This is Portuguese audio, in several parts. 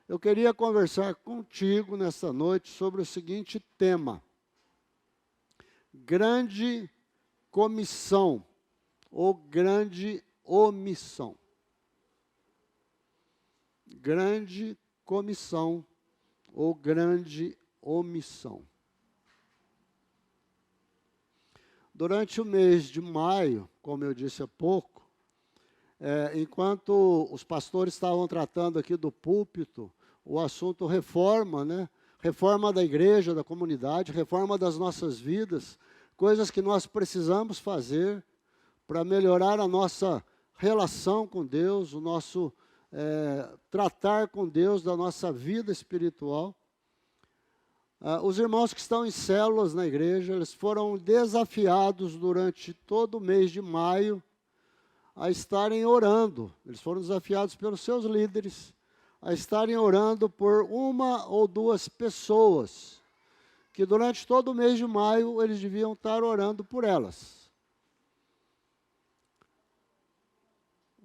Eu queria conversar contigo nesta noite sobre o seguinte tema: grande comissão ou grande omissão. Grande comissão ou grande omissão. Durante o mês de maio, como eu disse há pouco, enquanto os pastores estavam tratando aqui do púlpito, o assunto reforma, né? Reforma da igreja, da comunidade, reforma das nossas vidas, coisas que nós precisamos fazer para melhorar a nossa relação com Deus, o nosso tratar com Deus da nossa vida espiritual. Os irmãos que estão em células na igreja, eles foram desafiados durante todo o mês de maio a estarem orando. Eles foram desafiados pelos seus líderes a estarem orando por uma ou duas pessoas, que durante todo o mês de maio eles deviam estar orando por elas.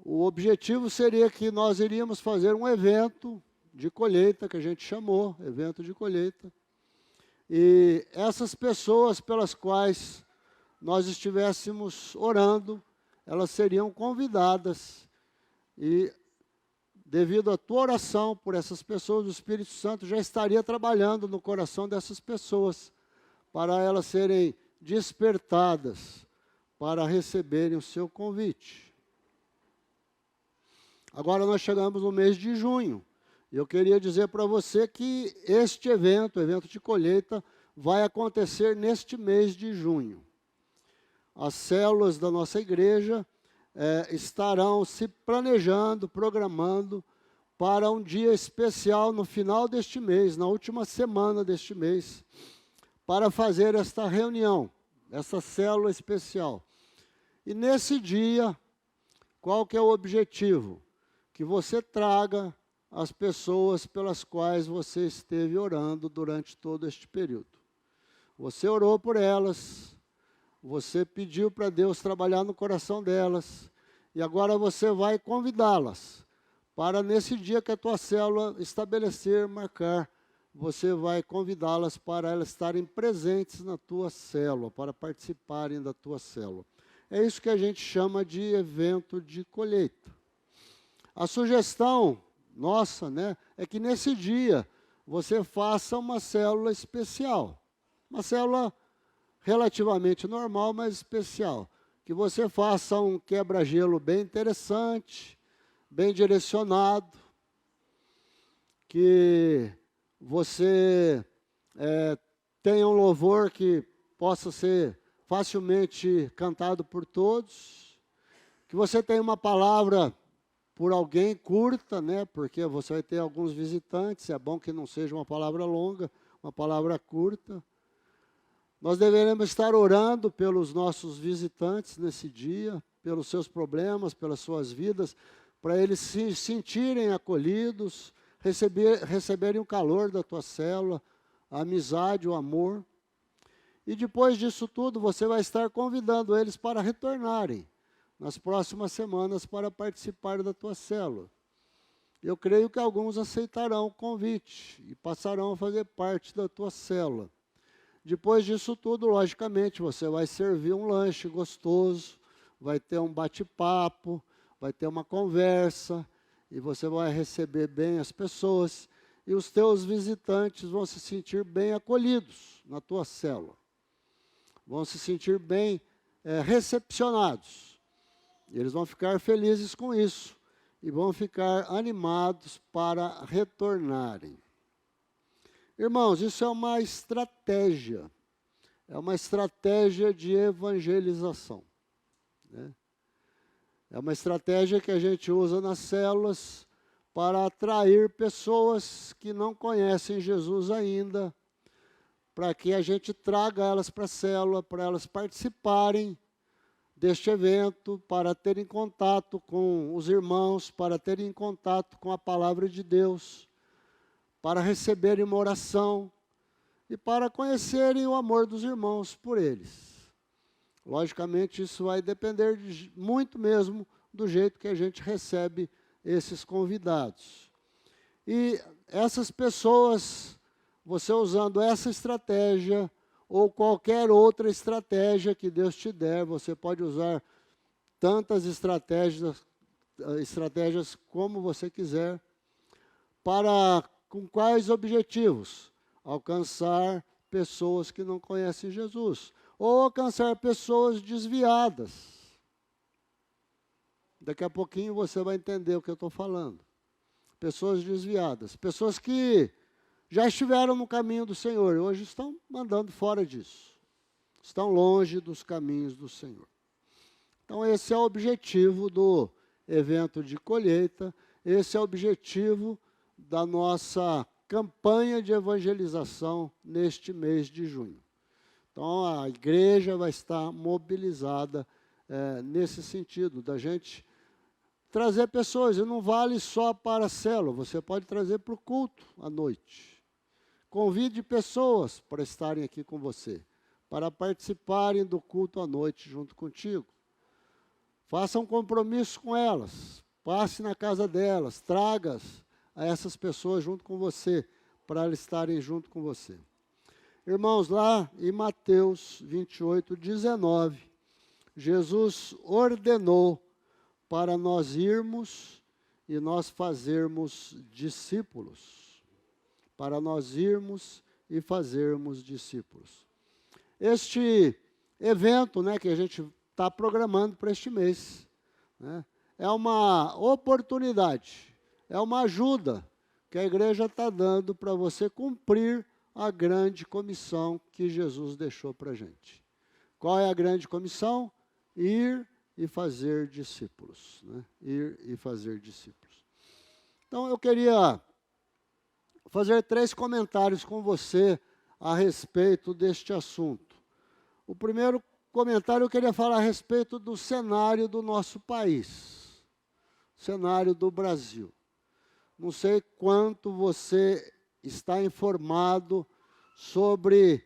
O objetivo seria que nós iríamos fazer um evento de colheita, que a gente chamou, evento de colheita. E essas pessoas pelas quais nós estivéssemos orando, elas seriam convidadas. E devido à tua oração por essas pessoas, o Espírito Santo já estaria trabalhando no coração dessas pessoas, para elas serem despertadas, para receberem o seu convite. Agora nós chegamos no mês de junho. Eu queria dizer para você que este evento, o evento de colheita, vai acontecer neste mês de junho. As células da nossa igreja estarão se planejando, programando para um dia especial no final deste mês, na última semana deste mês, para fazer esta reunião, essa célula especial. E nesse dia, qual que é o objetivo? Que você traga as pessoas pelas quais você esteve orando durante todo este período. Você orou por elas, você pediu para Deus trabalhar no coração delas, e agora você vai convidá-las para, nesse dia que a tua célula estabelecer, marcar, você vai convidá-las para elas estarem presentes na tua célula, para participarem da tua célula. É isso que a gente chama de evento de colheita. A sugestão nossa, né, é que nesse dia você faça uma célula especial. Uma célula relativamente normal, mas especial. Que você faça um quebra-gelo bem interessante, bem direcionado. Que você tenha um louvor que possa ser facilmente cantado por todos. Que você tenha uma palavra por alguém curta, né? Porque você vai ter alguns visitantes, é bom que não seja uma palavra longa, uma palavra curta. Nós deveremos estar orando pelos nossos visitantes nesse dia, pelos seus problemas, pelas suas vidas, para eles se sentirem acolhidos, receberem o calor da tua célula, a amizade, o amor. E depois disso tudo, você vai estar convidando eles para retornarem nas próximas semanas para participar da tua célula. Eu creio que alguns aceitarão o convite e passarão a fazer parte da tua célula. Depois disso tudo, logicamente, você vai servir um lanche gostoso, vai ter um bate-papo, vai ter uma conversa, e você vai receber bem as pessoas, e os teus visitantes vão se sentir bem acolhidos na tua célula. Vão se sentir bem recepcionados. Eles vão ficar felizes com isso e vão ficar animados para retornarem. Irmãos, isso é uma estratégia de evangelização, né? É uma estratégia que a gente usa nas células para atrair pessoas que não conhecem Jesus ainda, para que a gente traga elas para a célula, para elas participarem deste evento, para terem contato com os irmãos, para terem contato com a palavra de Deus, para receberem uma oração e para conhecerem o amor dos irmãos por eles. Logicamente, isso vai depender muito mesmo do jeito que a gente recebe esses convidados. E essas pessoas, você usando essa estratégia ou qualquer outra estratégia que Deus te der, você pode usar tantas estratégias como você quiser, com quais objetivos? Alcançar pessoas que não conhecem Jesus, ou alcançar pessoas desviadas. Daqui a pouquinho você vai entender o que eu estou falando. Pessoas desviadas, pessoas que já estiveram no caminho do Senhor, hoje estão andando fora disso, estão longe dos caminhos do Senhor. Então esse é o objetivo do evento de colheita, esse é o objetivo da nossa campanha de evangelização neste mês de junho. Então a igreja vai estar mobilizada nesse sentido, da gente trazer pessoas, e não vale só para a célula, você pode trazer para o culto à noite. Convide pessoas para estarem aqui com você, para participarem do culto à noite junto contigo. Faça um compromisso com elas, passe na casa delas, traga a essas pessoas junto com você, para elas estarem junto com você. Irmãos, lá em Mateus 28, 19, Jesus ordenou para nós irmos e nós fazermos discípulos. Para nós irmos e fazermos discípulos. Este evento, que a gente está programando para este mês, é uma oportunidade, é uma ajuda que a igreja está dando para você cumprir a grande comissão que Jesus deixou para a gente. Qual é a grande comissão? Ir e fazer discípulos. Ir e fazer discípulos. Então, eu queria fazer 3 comentários com você a respeito deste assunto. O primeiro comentário eu queria falar a respeito do cenário do nosso país, cenário do Brasil. Não sei quanto você está informado sobre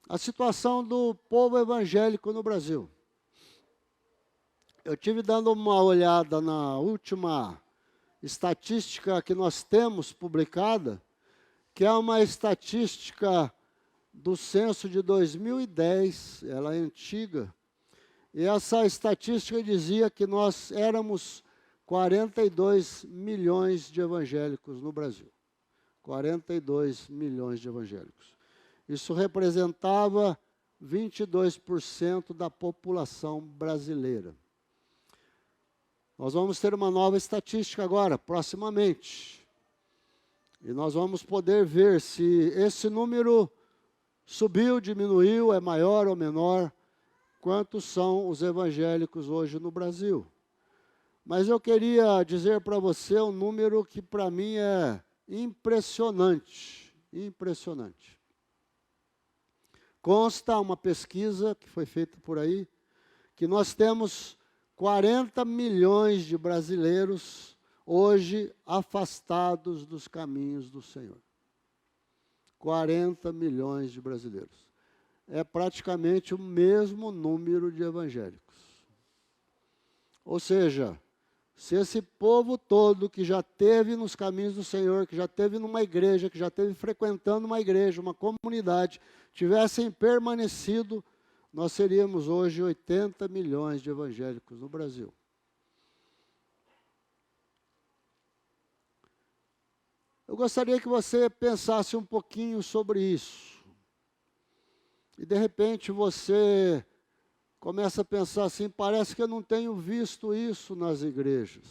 a situação do povo evangélico no Brasil. Eu tive dando uma olhada na última estatística que nós temos publicada, que é uma estatística do censo de 2010, ela é antiga, e essa estatística dizia que nós éramos 42 milhões de evangélicos no Brasil. 42 milhões de evangélicos. Isso representava 22% da população brasileira. Nós vamos ter uma nova estatística agora, proximamente. E nós vamos poder ver se esse número subiu, diminuiu, é maior ou menor, quantos são os evangélicos hoje no Brasil. Mas eu queria dizer para você um número que para mim é impressionante, impressionante. Consta uma pesquisa que foi feita por aí, que nós temos 40 milhões de brasileiros hoje afastados dos caminhos do Senhor. 40 milhões de brasileiros. É praticamente o mesmo número de evangélicos. Ou seja, se esse povo todo que já esteve nos caminhos do Senhor, que já esteve numa igreja, que já esteve frequentando uma igreja, uma comunidade, tivessem permanecido, nós seríamos hoje 80 milhões de evangélicos no Brasil. Eu gostaria que você pensasse um pouquinho sobre isso. E de repente você começa a pensar assim, parece que eu não tenho visto isso nas igrejas.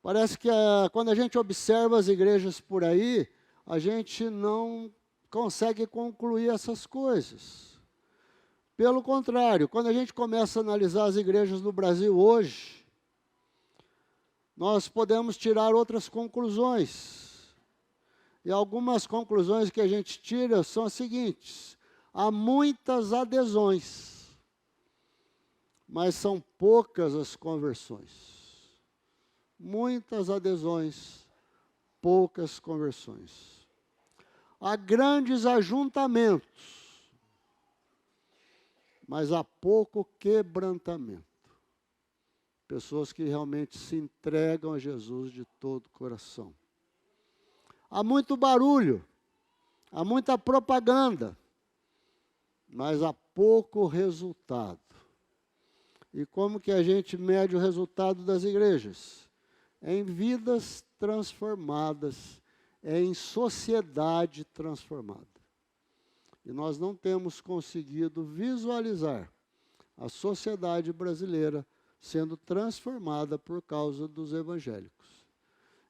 Parece que quando a gente observa as igrejas por aí, a gente não consegue concluir essas coisas. Pelo contrário, quando a gente começa a analisar as igrejas no Brasil hoje, nós podemos tirar outras conclusões. E algumas conclusões que a gente tira são as seguintes: há muitas adesões, mas são poucas as conversões. Muitas adesões, poucas conversões. Há grandes ajuntamentos, mas há pouco quebrantamento. pessoas que realmente se entregam a Jesus de todo o coração. Há muito barulho, há muita propaganda, mas há pouco resultado. E como que a gente mede o resultado das igrejas? Em vidas transformadas, em sociedade transformada. E nós não temos conseguido visualizar a sociedade brasileira sendo transformada por causa dos evangélicos.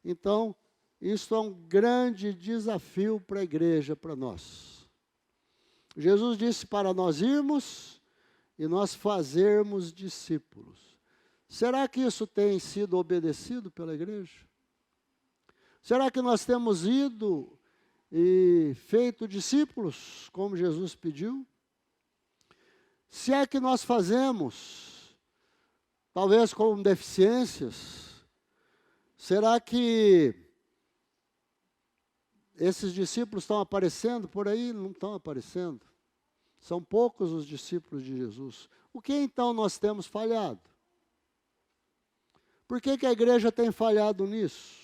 Então, isso é um grande desafio para a igreja, para nós. Jesus disse para nós irmos e nós fazermos discípulos. Será que isso tem sido obedecido pela igreja? Será que nós temos ido e feito discípulos, como Jesus pediu? Se é que nós fazemos, talvez com deficiências, será que esses discípulos estão aparecendo por aí? Não estão aparecendo. São poucos os discípulos de Jesus. O que então nós temos falhado? Por que a igreja tem falhado nisso?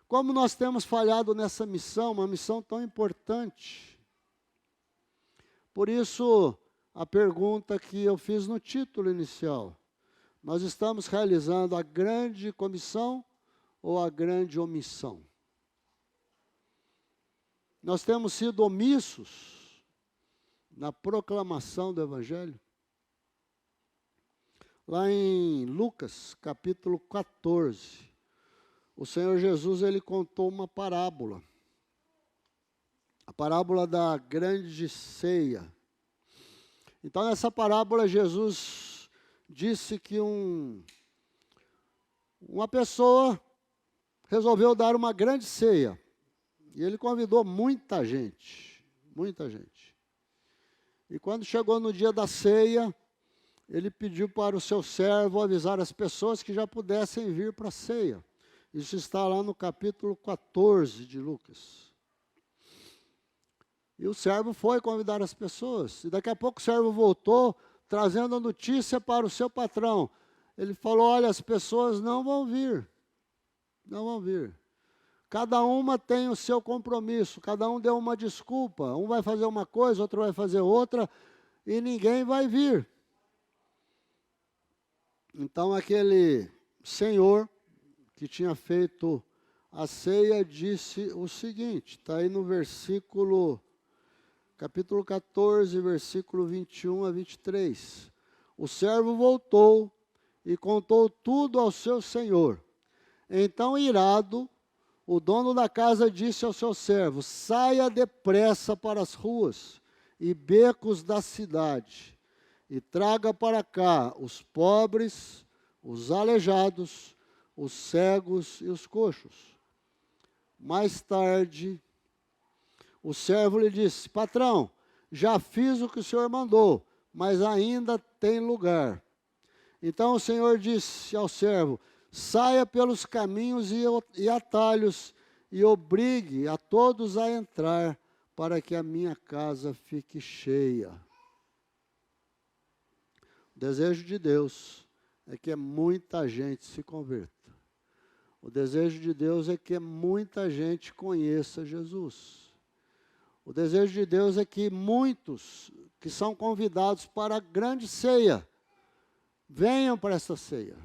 Como nós temos falhado nessa missão, uma missão tão importante? Por isso, a pergunta que eu fiz no título inicial: nós estamos realizando a grande comissão ou a grande omissão? Nós temos sido omissos na proclamação do Evangelho? Lá em Lucas, capítulo 14, o Senhor Jesus, ele contou uma parábola. A parábola da grande ceia. Então, nessa parábola, Jesus disse que uma pessoa resolveu dar uma grande ceia. E ele convidou muita gente, muita gente. E quando chegou no dia da ceia, ele pediu para o seu servo avisar as pessoas que já pudessem vir para a ceia. Isso está lá no capítulo 14 de Lucas. E o servo foi convidar as pessoas. E daqui a pouco o servo voltou, trazendo a notícia para o seu patrão. Ele falou: olha, as pessoas não vão vir. Não vão vir. Cada uma tem o seu compromisso, cada um deu uma desculpa. Um vai fazer uma coisa, outro vai fazer outra, e ninguém vai vir. Então aquele senhor que tinha feito a ceia disse o seguinte, está aí no capítulo 14, versículo 21 a 23. O servo voltou e contou tudo ao seu senhor. Então, irado, o dono da casa disse ao seu servo: saia depressa para as ruas e becos da cidade, e traga para cá os pobres, os aleijados, os cegos e os coxos. Mais tarde, o servo lhe disse: patrão, já fiz o que o senhor mandou, mas ainda tem lugar. Então o senhor disse ao servo: saia pelos caminhos e atalhos e obrigue a todos a entrar, para que a minha casa fique cheia. O desejo de Deus é que muita gente se converta. O desejo de Deus é que muita gente conheça Jesus. O desejo de Deus é que muitos que são convidados para a grande ceia venham para essa ceia.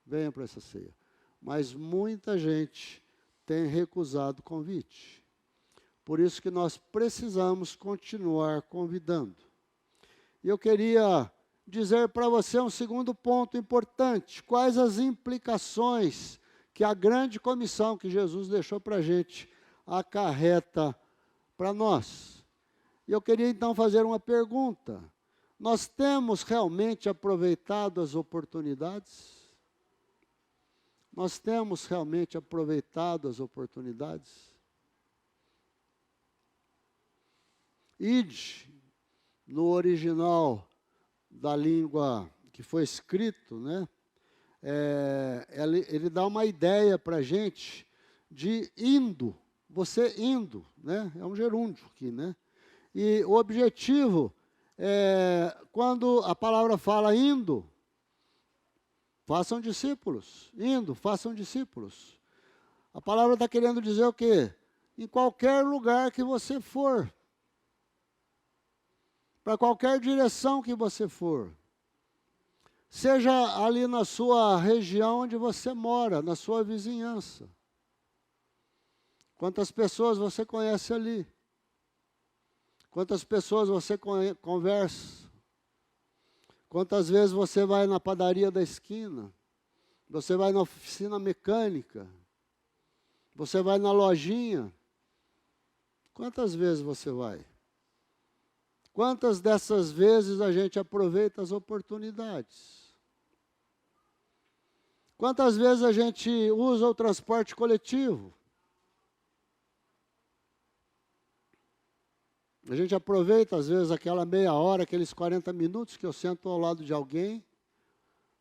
Venham para essa ceia. Mas muita gente tem recusado o convite. Por isso que nós precisamos continuar convidando. E eu queria dizer para você um segundo ponto importante. Quais as implicações que a grande comissão que Jesus deixou para a gente acarreta para nós? E eu queria então fazer uma pergunta. Nós temos realmente aproveitado as oportunidades? Nós temos realmente aproveitado as oportunidades? Ide, no original da língua que foi escrito, né? Ele dá uma ideia para a gente de indo, você indo, né? É um gerúndio aqui, né? E o objetivo, quando a palavra fala indo, Façam discípulos. Indo, façam discípulos. A palavra está querendo dizer o quê? Em qualquer lugar que você for. Para qualquer direção que você for. Seja ali na sua região onde você mora, na sua vizinhança. Quantas pessoas você conhece ali? Quantas pessoas você conversa? Quantas vezes você vai na padaria da esquina? Você vai na oficina mecânica? Você vai na lojinha? Quantas vezes você vai? Quantas dessas vezes a gente aproveita as oportunidades? Quantas vezes a gente usa o transporte coletivo? A gente aproveita, às vezes, aquela meia hora, aqueles 40 minutos que eu sento ao lado de alguém,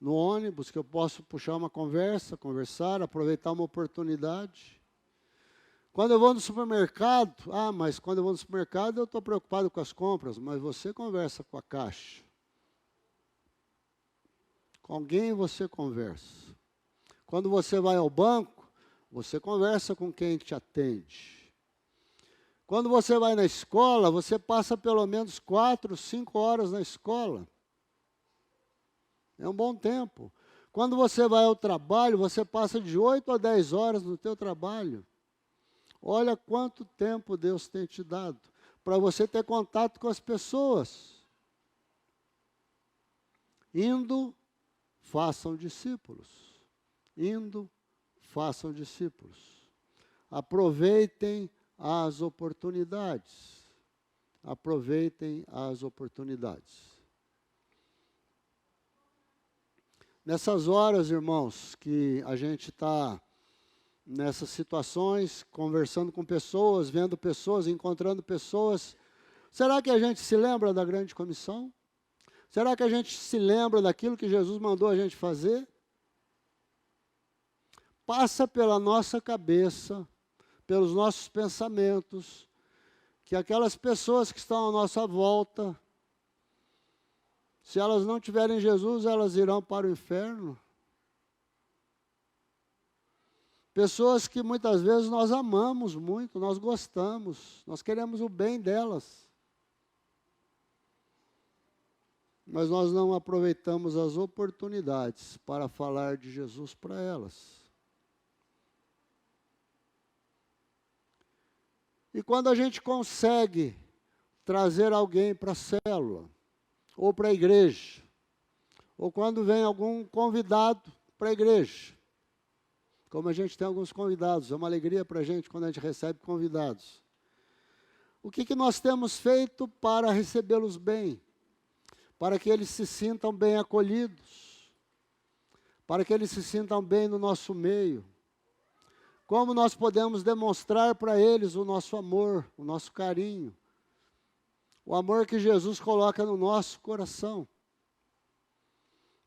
no ônibus, que eu posso puxar uma conversa, conversar, aproveitar uma oportunidade. Quando eu vou no supermercado, mas quando eu vou no supermercado eu estou preocupado com as compras, mas você conversa com a caixa. Com alguém você conversa. Quando você vai ao banco, você conversa com quem te atende. Quando você vai na escola, você passa pelo menos 4, 5 horas na escola. É um bom tempo. Quando você vai ao trabalho, você passa de 8 a 10 horas no teu trabalho. Olha quanto tempo Deus tem te dado para você ter contato com as pessoas. Indo, façam discípulos. Indo, façam discípulos. Aproveitem as oportunidades. Aproveitem as oportunidades. Nessas horas, irmãos, que a gente está nessas situações, conversando com pessoas, vendo pessoas, encontrando pessoas, será que a gente se lembra da grande comissão? Será que a gente se lembra daquilo que Jesus mandou a gente fazer? Passa pela nossa cabeça, pelos nossos pensamentos, que aquelas pessoas que estão à nossa volta, se elas não tiverem Jesus, elas irão para o inferno. Pessoas que muitas vezes nós amamos muito, nós gostamos, nós queremos o bem delas. Mas nós não aproveitamos as oportunidades para falar de Jesus para elas. E quando a gente consegue trazer alguém para a célula, ou para a igreja, ou quando vem algum convidado para a igreja, como a gente tem alguns convidados, é uma alegria para a gente quando a gente recebe convidados. O que nós temos feito para recebê-los bem? Para que eles se sintam bem acolhidos, para que eles se sintam bem no nosso meio. Como nós podemos demonstrar para eles o nosso amor, o nosso carinho, o amor que Jesus coloca no nosso coração,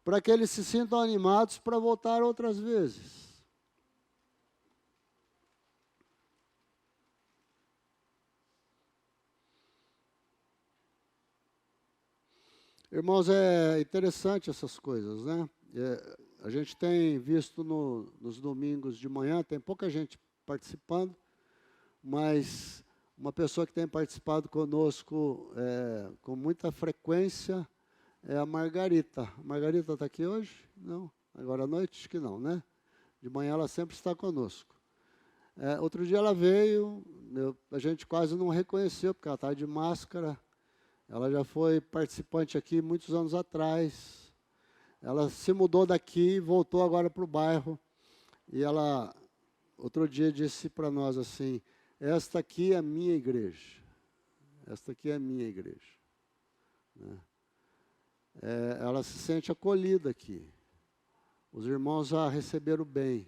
para que eles se sintam animados para voltar outras vezes. Irmãos, é interessante essas coisas, né? A gente tem visto nos domingos de manhã, tem pouca gente participando, mas uma pessoa que tem participado conosco com muita frequência é a Margarita. A Margarita está aqui hoje? Não. Agora à noite? Acho que não, né? De manhã ela sempre está conosco. Outro dia ela veio, a gente quase não reconheceu, porque ela estava de máscara. Ela já foi participante aqui muitos anos atrás. Ela se mudou daqui, voltou agora para o bairro. E ela, outro dia, disse para nós assim, esta aqui é a minha igreja. Esta aqui é a minha igreja. Né? Ela se sente acolhida aqui. Os irmãos a receberam bem.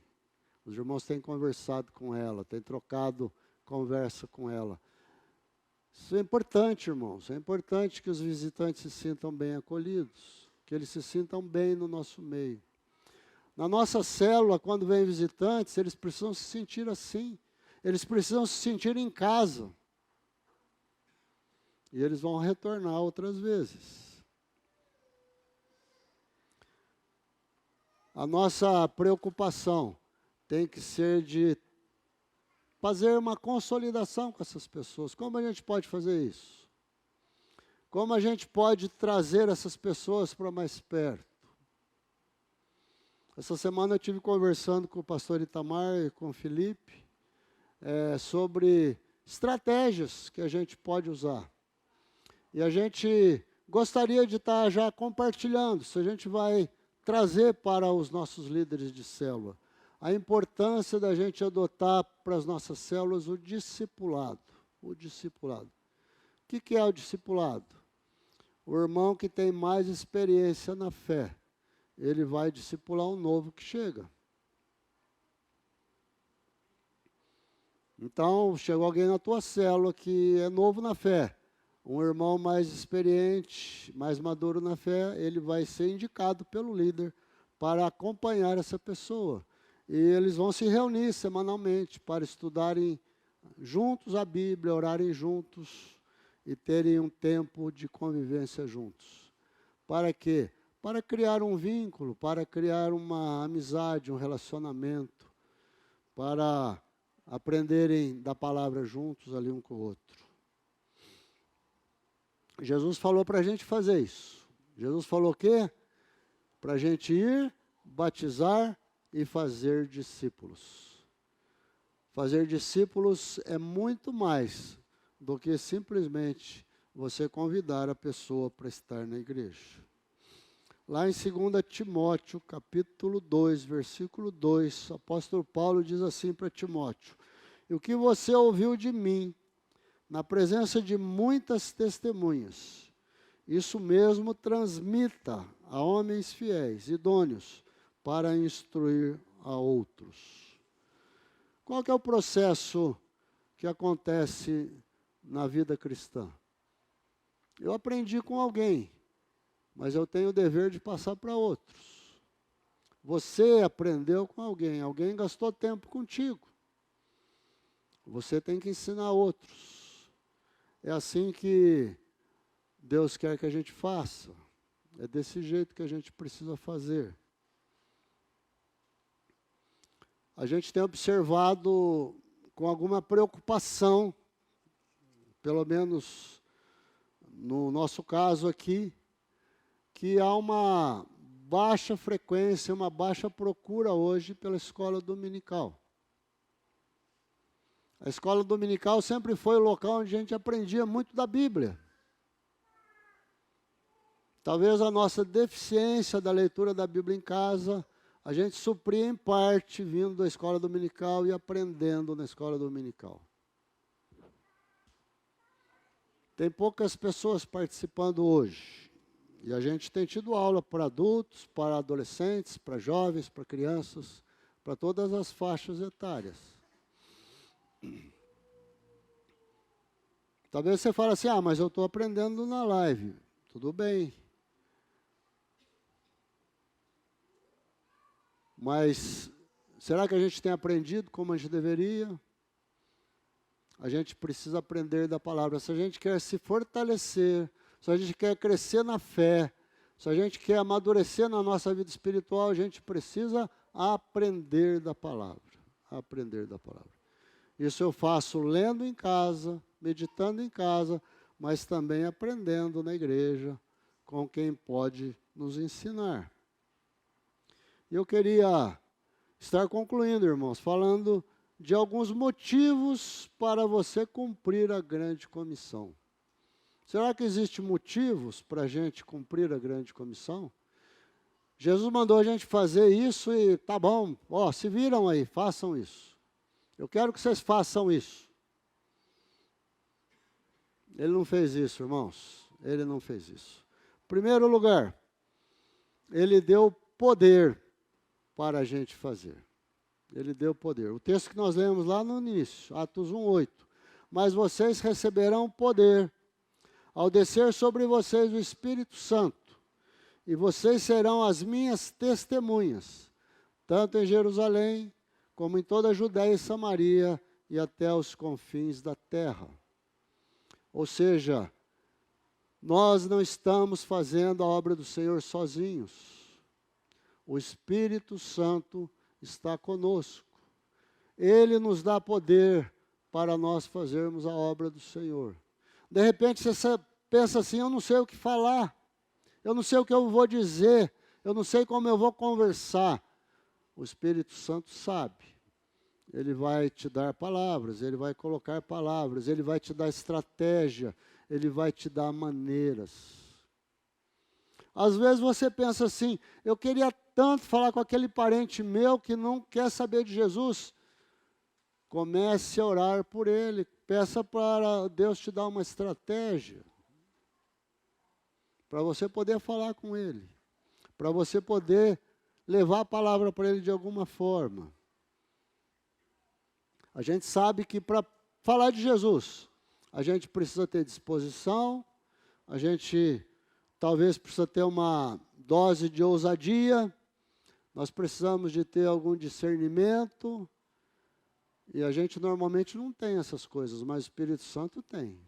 Os irmãos têm conversado com ela, têm trocado conversa com ela. Isso é importante, irmãos. É importante que os visitantes se sintam bem acolhidos, que eles se sintam bem no nosso meio. Na nossa célula, quando vem visitantes, eles precisam se sentir assim. Eles precisam se sentir em casa. E eles vão retornar outras vezes. A nossa preocupação tem que ser de fazer uma consolidação com essas pessoas. Como a gente pode fazer isso? Como a gente pode trazer essas pessoas para mais perto? Essa semana eu estive conversando com o pastor Itamar e com o Felipe sobre estratégias que a gente pode usar. E a gente gostaria de estar já compartilhando, se a gente vai trazer para os nossos líderes de célula, a importância da gente adotar para as nossas células o discipulado. O discipulado. O que é o discipulado? O irmão que tem mais experiência na fé, ele vai discipular um novo que chega. Então, chegou alguém na tua célula que é novo na fé, um irmão mais experiente, mais maduro na fé, ele vai ser indicado pelo líder para acompanhar essa pessoa. E eles vão se reunir semanalmente para estudarem juntos a Bíblia, orarem juntos e terem um tempo de convivência juntos. Para quê? Para criar um vínculo, para criar uma amizade, um relacionamento, para aprenderem da palavra juntos ali um com o outro. Jesus falou para a gente fazer isso. Jesus falou o quê? Para a gente ir, batizar e fazer discípulos. Fazer discípulos é muito mais do que simplesmente você convidar a pessoa para estar na igreja. Lá em 2 Timóteo, capítulo 2, versículo 2, o apóstolo Paulo diz assim para Timóteo: "E o que você ouviu de mim, na presença de muitas testemunhas, isso mesmo transmita a homens fiéis, idôneos, para instruir a outros." Qual que é o processo que acontece na vida cristã? Eu aprendi com alguém, mas eu tenho o dever de passar para outros. Você aprendeu com alguém, alguém gastou tempo contigo. Você tem que ensinar outros. É assim que Deus quer que a gente faça. É desse jeito que a gente precisa fazer. A gente tem observado com alguma preocupação, pelo menos no nosso caso aqui, que há uma baixa frequência, uma baixa procura hoje pela escola dominical. A escola dominical sempre foi o local onde a gente aprendia muito da Bíblia. Talvez a nossa deficiência da leitura da Bíblia em casa, a gente supria em parte vindo da escola dominical e aprendendo na escola dominical. Tem poucas pessoas participando hoje. E a gente tem tido aula para adultos, para adolescentes, para jovens, para crianças, para todas as faixas etárias. Talvez você fale assim: "Ah, mas eu estou aprendendo na live." Tudo bem. Mas será que a gente tem aprendido como a gente deveria? A gente precisa aprender da palavra. Se a gente quer se fortalecer, se a gente quer crescer na fé, se a gente quer amadurecer na nossa vida espiritual, a gente precisa aprender da palavra. Aprender da palavra. Isso eu faço lendo em casa, meditando em casa, mas também aprendendo na igreja, com quem pode nos ensinar. E eu queria estar concluindo, irmãos, falando de alguns motivos para você cumprir a grande comissão. Será que existem motivos para a gente cumprir a grande comissão? Jesus mandou a gente fazer isso e tá bom, se viram aí, façam isso. Eu quero que vocês façam isso. Ele não fez isso, irmãos. Ele não fez isso. Em primeiro lugar, ele deu poder para a gente fazer. Ele deu poder. O texto que nós lemos lá no início, Atos 1:8. "Mas vocês receberão poder ao descer sobre vocês o Espírito Santo, e vocês serão as minhas testemunhas, tanto em Jerusalém, como em toda a Judéia e Samaria, e até os confins da terra." Ou seja, nós não estamos fazendo a obra do Senhor sozinhos. O Espírito Santo está conosco. Ele nos dá poder para nós fazermos a obra do Senhor. De repente você pensa assim, eu não sei o que falar, eu não sei o que eu vou dizer, eu não sei como eu vou conversar. O Espírito Santo sabe. Ele vai te dar palavras, ele vai colocar palavras, ele vai te dar estratégia, ele vai te dar maneiras. Às vezes você pensa assim, eu queria tanto falar com aquele parente meu que não quer saber de Jesus. Comece a orar por ele, peça para Deus te dar uma estratégia, para você poder falar com ele, para você poder levar a palavra para ele de alguma forma. A gente sabe que para falar de Jesus, a gente precisa ter disposição, a gente talvez precisa ter uma dose de ousadia, nós precisamos de ter algum discernimento, e a gente normalmente não tem essas coisas, mas o Espírito Santo tem.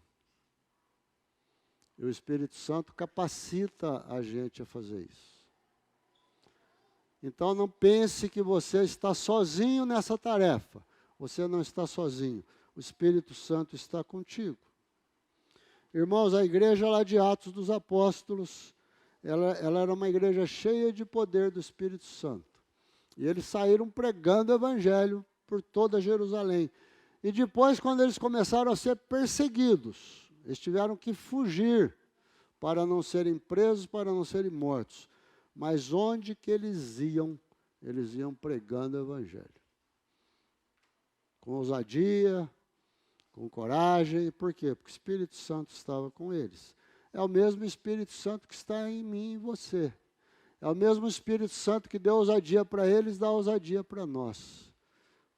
E o Espírito Santo capacita a gente a fazer isso. Então não pense que você está sozinho nessa tarefa. Você não está sozinho. O Espírito Santo está contigo. Irmãos, a igreja lá de Atos dos Apóstolos, ela era uma igreja cheia de poder do Espírito Santo. E eles saíram pregando o Evangelho por toda Jerusalém. E depois, quando eles começaram a ser perseguidos, eles tiveram que fugir para não serem presos, para não serem mortos. Mas onde que eles iam pregando o Evangelho. Com ousadia, com coragem. Por quê? Porque o Espírito Santo estava com eles. É o mesmo Espírito Santo que está em mim e em você. É o mesmo Espírito Santo que deu ousadia para eles, dá ousadia para nós.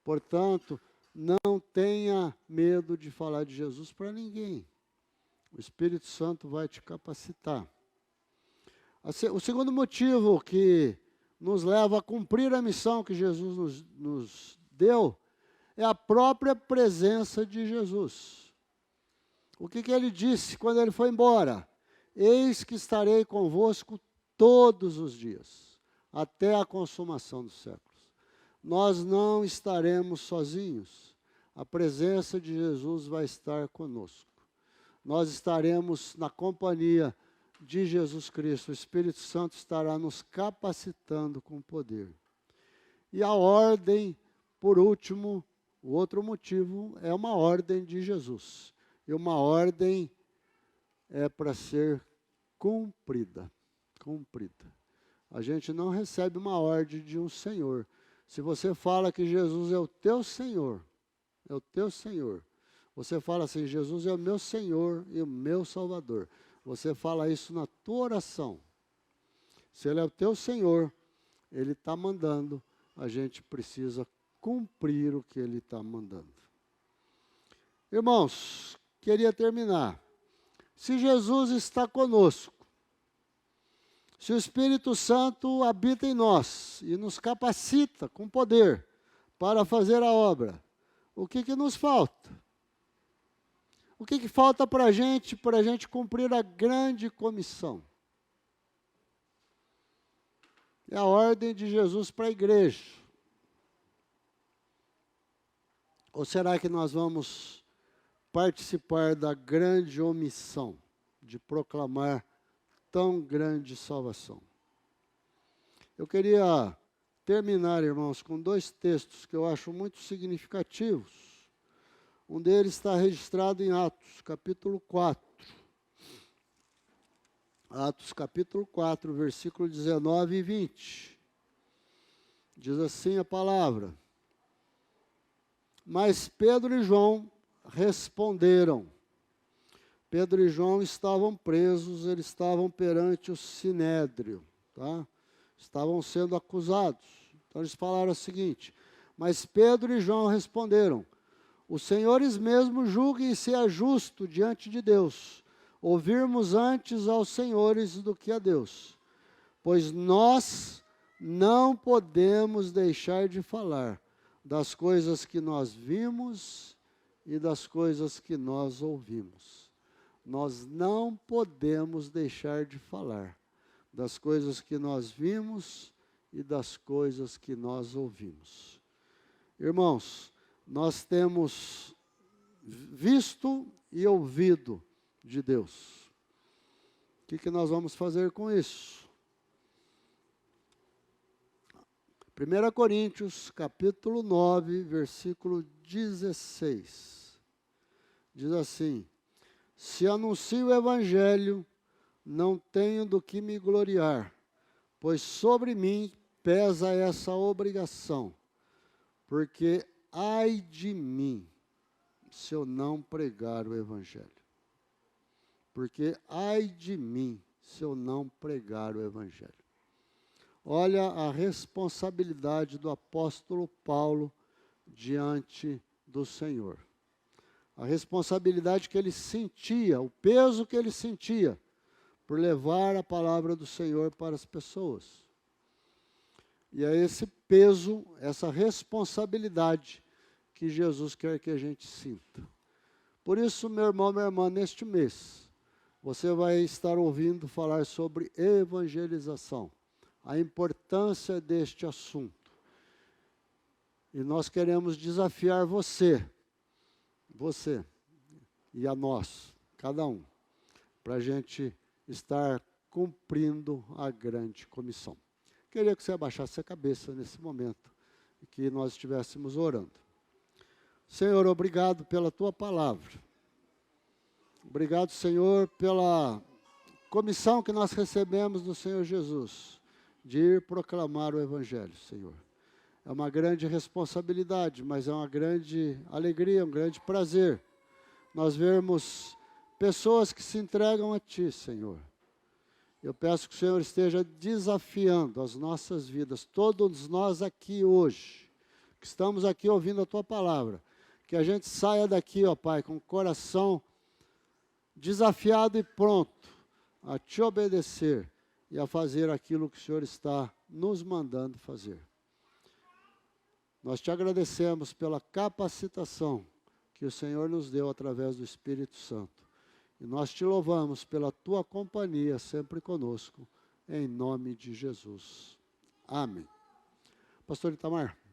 Portanto, não tenha medo de falar de Jesus para ninguém. O Espírito Santo vai te capacitar. O segundo motivo que nos leva a cumprir a missão que Jesus nos deu é a própria presença de Jesus. O que ele disse quando ele foi embora? Eis que estarei convosco todos os dias, até a consumação dos séculos. Nós não estaremos sozinhos. A presença de Jesus vai estar conosco. Nós estaremos na companhia de Jesus Cristo. O Espírito Santo estará nos capacitando com poder. E a ordem, por último, o outro motivo é uma ordem de Jesus. E uma ordem é para ser cumprida. Cumprida. A gente não recebe uma ordem de um Senhor. Se você fala que Jesus é o teu Senhor, você fala assim, Jesus é o meu Senhor e o meu Salvador. Você fala isso na tua oração. Se Ele é o teu Senhor, Ele está mandando, a gente precisa cumprir o que Ele está mandando. Irmãos, queria terminar. Se Jesus está conosco, se o Espírito Santo habita em nós e nos capacita com poder para fazer a obra, o que nos falta? O que falta para a gente cumprir a grande comissão? É a ordem de Jesus para a igreja. Ou será que nós vamos participar da grande omissão de proclamar tão grande salvação? Eu queria terminar, irmãos, com dois textos que eu acho muito significativos. Um deles está registrado em Atos, capítulo 4. Atos, capítulo 4, versículo 19 e 20. Diz assim a palavra: Mas Pedro e João responderam. Pedro e João estavam presos, eles estavam perante o Sinédrio, tá? Estavam sendo acusados. Então eles falaram o seguinte: Mas Pedro e João responderam: Os senhores mesmos julguem se é justo diante de Deus ouvirmos antes aos senhores do que a Deus, pois nós não podemos deixar de falar das coisas que nós vimos e das coisas que nós ouvimos. Nós não podemos deixar de falar das coisas que nós vimos e das coisas que nós ouvimos. Irmãos, nós temos visto e ouvido de Deus. O que nós vamos fazer com isso? 1 Coríntios, capítulo 9, versículo 16. Diz assim: se anuncio o evangelho, não tenho do que me gloriar, pois sobre mim pesa essa obrigação, porque ai de mim, se eu não pregar o evangelho. Porque ai de mim, se eu não pregar o evangelho. Olha a responsabilidade do apóstolo Paulo diante do Senhor. A responsabilidade que ele sentia, o peso que ele sentia por levar a palavra do Senhor para as pessoas. E é esse peso, essa responsabilidade que Jesus quer que a gente sinta. Por isso, meu irmão, minha irmã, neste mês, você vai estar ouvindo falar sobre evangelização, a importância deste assunto. E nós queremos desafiar você e a nós, cada um, para a gente estar cumprindo a grande comissão. Queria que você abaixasse a cabeça nesse momento e que nós estivéssemos orando. Senhor, obrigado pela tua palavra. Obrigado, Senhor, pela comissão que nós recebemos do Senhor Jesus, de ir proclamar o Evangelho, Senhor. É uma grande responsabilidade, mas é uma grande alegria, um grande prazer nós vermos pessoas que se entregam a Ti, Senhor. Eu peço que o Senhor esteja desafiando as nossas vidas, todos nós aqui hoje, que estamos aqui ouvindo a Tua palavra, que a gente saia daqui, ó Pai, com o coração desafiado e pronto a Te obedecer e a fazer aquilo que o Senhor está nos mandando fazer. Nós Te agradecemos pela capacitação que o Senhor nos deu através do Espírito Santo. E nós Te louvamos pela Tua companhia sempre conosco, em nome de Jesus. Amém. Pastor Itamar.